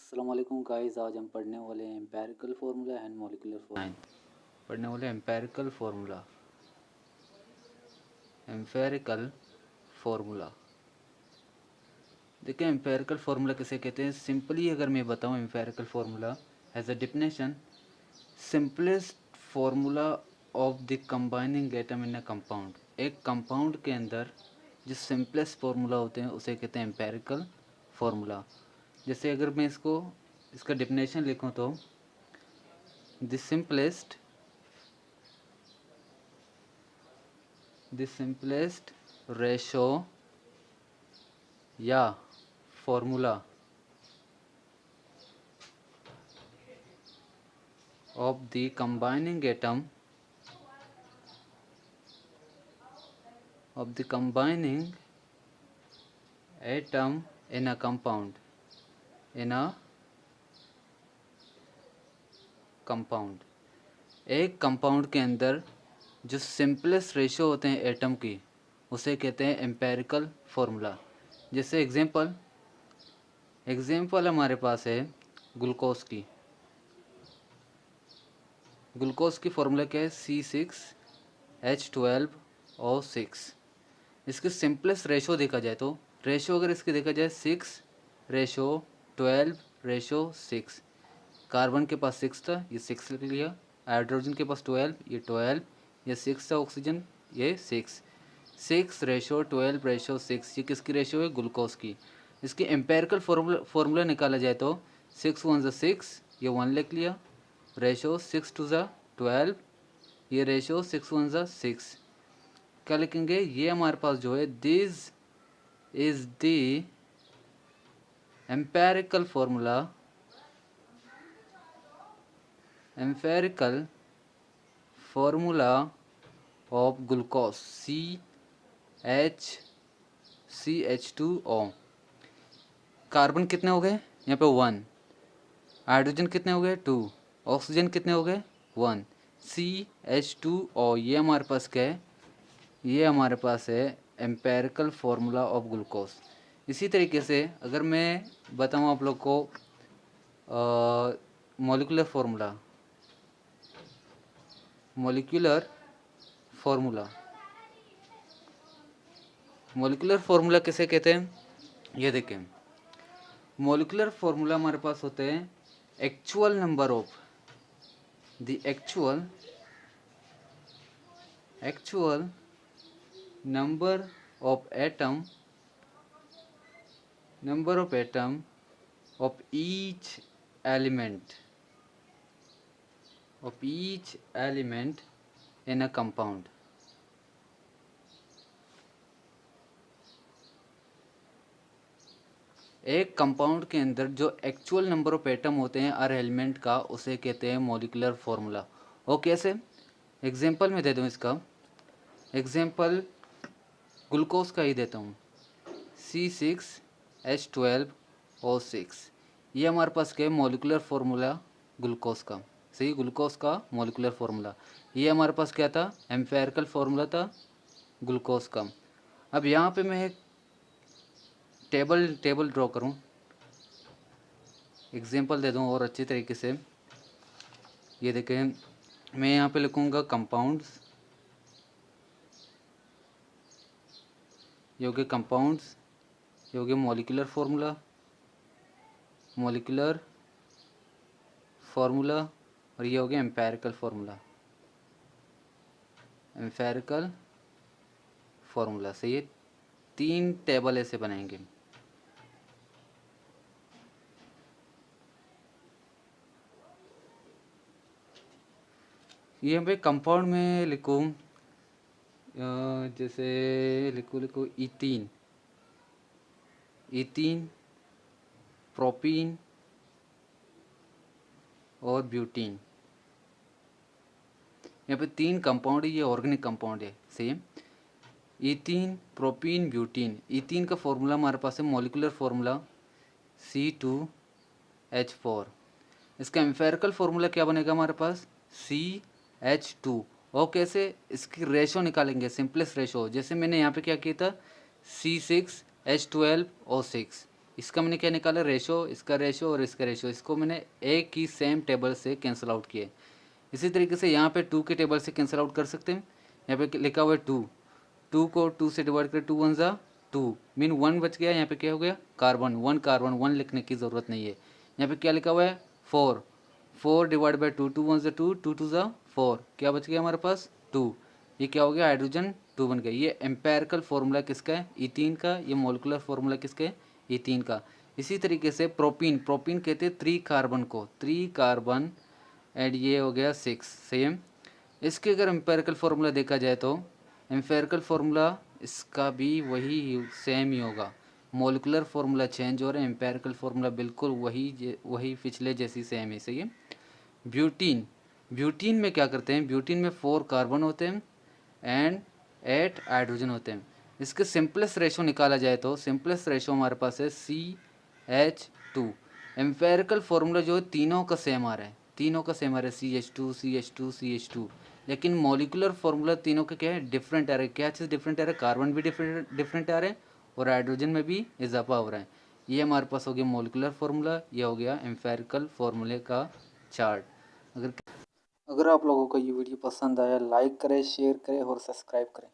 अस्सलाम वालेकुम गाइस। आज हम पढ़ने वाले हैं empirical formula and molecular formula. पढ़ने वाले एम्पेरिकल फार्मूला। एम्पेरिकल फार्मूला देखिए, एम्पेरिकल फार्मूला किसे कहते हैं। सिंपली अगर मैं बताऊं, empirical formula as a definition, simplest formula of the combining atom in a compound. एक कंपाउंड के अंदर जो सिंपलेस्ट फार्मूला होते हैं उसे कहते हैं एम्पेरिकल फार्मूला। जैसे अगर मैं इसका डेफिनेशन लिखूं तो द सिंपलेस्ट रेशो या formula of the combining atom in a compound एक कंपाउंड के अंदर जो सिंपलेस्ट रेशो होते हैं एटम की, उसे कहते हैं एम्पेरिकल फार्मूला। जैसे एग्जांपल हमारे पास है ग्लूकोज की फार्मूला क्या है, C6H12O6। इसकी सिंपलेस्ट रेशो देखा जाए तो रेशो अगर इसकी देखा जाए 6:12:6। कार्बन के पास 6 था, ये 6 लिख लिया। हाइड्रोजन के पास 12, ये 12। ये 6 था ऑक्सीजन, ये 6। 6:12:6। ये किसकी रेशो है, ग्लूकोज की। इसकी एम्पेरिकल फार्मूला निकाला जाए तो 6 1 6, ये 1 लिख लिया। रेशो 6 2 12, ये रेशो 6 1 6। क्या लिखेंगे, ये हमारे पास जो है, this is the empirical formula of glucose CH2O। Carbon कितने हो गए यहाँ पे, 1। हाइड्रोजन कितने हो गए, 2। ऑक्सीजन कितने हो गए, 1। CH2O, ये हमारे पास क्या है, ये हमारे पास है एम्पेरिकल फार्मूला ऑफ ग्लूकोज। इसी तरीके से अगर मैं बताऊँ आप लोग को मॉलिक्यूलर फार्मूला किसे कहते हैं, ये देखें। मॉलिक्यूलर फार्मूला हमारे पास होते हैं actual number of atom of each element in a compound। एक कंपाउंड के अंदर जो एक्चुअल नंबर ऑफ एटम होते हैं हर एलिमेंट का, उसे कहते हैं मॉलिक्यूलर फार्मूला। और कैसे, एग्जांपल में दे दूं इसका। एग्जांपल ग्लूकोज का ही देता हूँ, C6H12O6। ये हमारे पास क्या है, मॉलिक्यूलर फार्मूला ग्लूकोज का। सही, ग्लूकोज का मॉलिक्यूलर फार्मूला। ये हमारे पास क्या था, एम्पेरिकल फार्मूला था ग्लूकोज का। अब यहाँ पे मैं एक टेबल ड्रॉ करूँ, एग्जांपल दे दूँ और अच्छी तरीके से। ये देखें, मैं यहाँ पे लिखूँगा कंपाउंड्स, ये हो गए कंपाउंड्स, ये हो गया मॉलिक्यूलर फार्मूला, और ये हो गया एम्पेरिकल फार्मूला। से ये 3 टेबल ऐसे बनाएंगे। ये मैं कंपाउंड में लिखूँ, जैसे लिखो इथीन, प्रोपीन और ब्यूटीन। यहाँ पे 3 कंपाउंड है, ये ऑर्गेनिक कंपाउंड है। Same ethene, propene, butene. Ethene का फॉर्मूला हमारे पास है, मॉलिक्यूलर फार्मूला C2H4। इसका एम्पेरिकल फार्मूला क्या बनेगा हमारे पास, CH2। और कैसे, इसकी रेशो निकालेंगे, सिंपलेस्ट रेशो। जैसे मैंने यहाँ पे क्या किया था, C6H12O6। इसका मैंने क्या निकाला, रेशो, इसका रेशो और इसका रेशो, इसको मैंने एक ही सेम टेबल से कैंसिल आउट किए। इसी तरीके से यहाँ पे 2 के टेबल से कैंसिल आउट कर सकते हैं। यहाँ पे लिखा हुआ है 2, 2 को 2 से डिवाइड करें, 2 1 ज़ा 2, मीन 1 बच गया। यहाँ पे क्या हो गया, कार्बन, 1 कार्बन, 1 लिखने की ज़रूरत नहीं है। यहाँ पे क्या लिखा हुआ है, 4, 4 डिवाइड बाई 2, 2 1 ज़ा 2, 2 2 ज़ा 4, क्या बच गया हमारे पास, 2। ये क्या हो गया, हाइड्रोजन 2 बन गया। ये एम्पेरिकल फार्मूला किसका है, इथीन का। ये मोलिकुलर फार्मूला किसका है, इथीन का। इसी तरीके से प्रोपीन, प्रोपीन कहते हैं 3 कार्बन को, 3 कार्बन एंड ये हो गया 6, सेम। इसके अगर एम्पेरिकल फार्मूला देखा जाए तो एम्पेरिकल फार्मूला इसका भी वही सेम ही होगा। मोलिकुलर फार्मूला चेंज हो रहा है, एम्पेरिकल फार्मूला बिल्कुल वही पिछले जैसी सेम है, सही है। ब्यूटीन, ब्यूटीन में क्या करते हैं, ब्यूटीन में 4 कार्बन होते हैं एंड 8 हाइड्रोजन होते हैं। इसके सिंपलेस्ट रेशो निकाला जाए तो सिंपलेस्ट रेशो हमारे पास है CH2। एम्पेरिकल फार्मूला जो है तीनों का सेम आ रहा है, तीनों का सेम आ रहा है, CH2 CH2 CH2। लेकिन मॉलिकुलर फार्मूला तीनों का क्या है, डिफरेंट आ रहा है। क्या चीज़ डिफरेंट आ रहा है, कार्बन भी डिफरेंट आ रहे हैं और हाइड्रोजन में भी इजाफा हो रहा है। ये हमारे पास हो गया मॉलिकुलर फार्मूला, ये हो गया एम्पेरिकल फार्मूले का चार्ट। अगर आप लोगों को ये वीडियो पसंद आया, लाइक करें, शेयर करें और सब्सक्राइब करें।